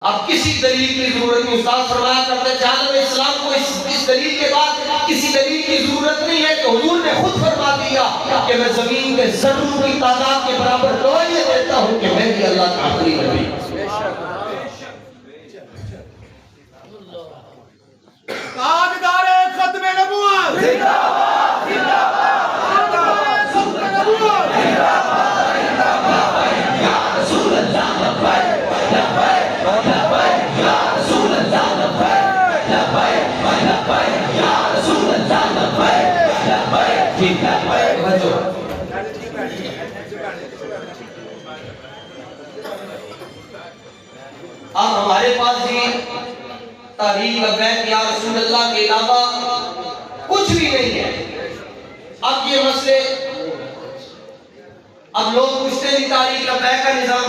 اب کسی دلیل کی ضرورت نہیں. استاد فرمایا کرتے تھے عالم اسلام کو اس دلیل کے بعد کسی دلیل کی ضرورت نہیں ہے کہ حضور نے خود فرما دیا کہ میں زمین کے ذروں کی تعداد کے برابر گواہی دیتا ہوں کہ میں بھی اللہ کا آخری نبی ہوں. تاجدار ختم نبوت زندہ باد زندہ باد ختم نبوت زندہ باد زندہ باد یا رسول اللہ لبیک لبیک لبیک یا رسول اللہ لبیک لبیک لبیک یا رسول اللہ لبیک لبیک لبیک. اب ہمارے پاس یہ تحریک لبیک یا رسول اللہ کے علاوہ کچھ بھی نہیں ہے. اب یہ مسئلے اب لوگ پوچھتے ہیں تحریک لبیک کا نظام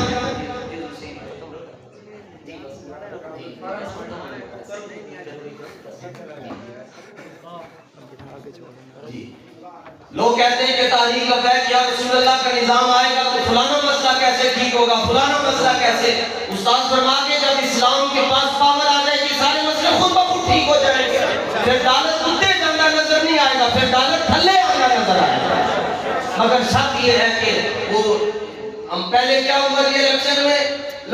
لوگ کہتے ہیں کہ تحریک لبیک یا رسول اللہ کا نظام آئے گا تو فلانا مسئلہ کیسے ٹھیک ہوگا, فلانا مسئلہ کیسے. استاد فرما کے جب اسلام کے پاس پاور آ جائے گی سارے مسئلے خود بخود ٹھیک ہو جائیں گے. پھر ڈالر کتے جانا نظر نہیں آئے گا, پھر ڈالر تھلے آنا نظر آئے گا. مگر شرط یہ ہے کہ وہ ہم پہلے کیا ہوا یہ الیکشن میں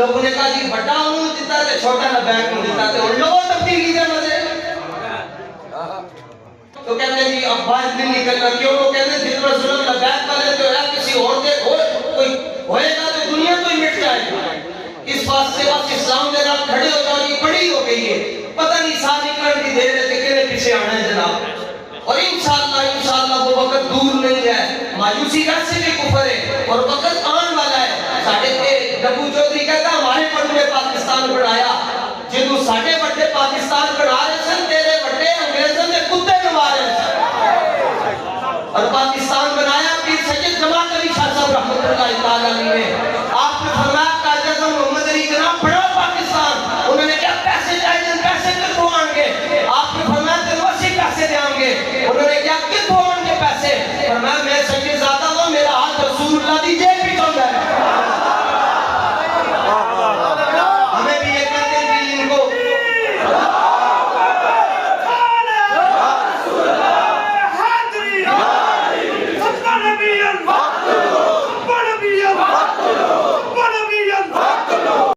لوگوں نے کہا جی بڑا انہوں دیتا تھے چھوٹا لبیک نہیں دیتا تھے, ان لوگوں تبدیلی دے مزے تو کہتے ہیں جی اب باہر نہیں نکلنا. کیوں؟ وہ کہتے ہیں دل پر ظلم لبیک والے تو ہے کسی اور دے کوئی ہوئے گا تو دنیا تو ہی مٹ جائے گا. اس بات سے بس اسلام کے نام کھڑے ہو جاؤ یہ بڑی ہو گئی ہے, پتہ نہیں سال نکلنے کی دیر ہے کہ پیچھے آنا ہے جناب. اور انشاءاللہ وہ وقت دور نہیں ہے. مایوسی ویسے بھی کفر ہے اور وقت آن والا ہے. ساڑھے ڈبو چودھری کہتا ہمارے پڑھ میں پاکستان بڑھائے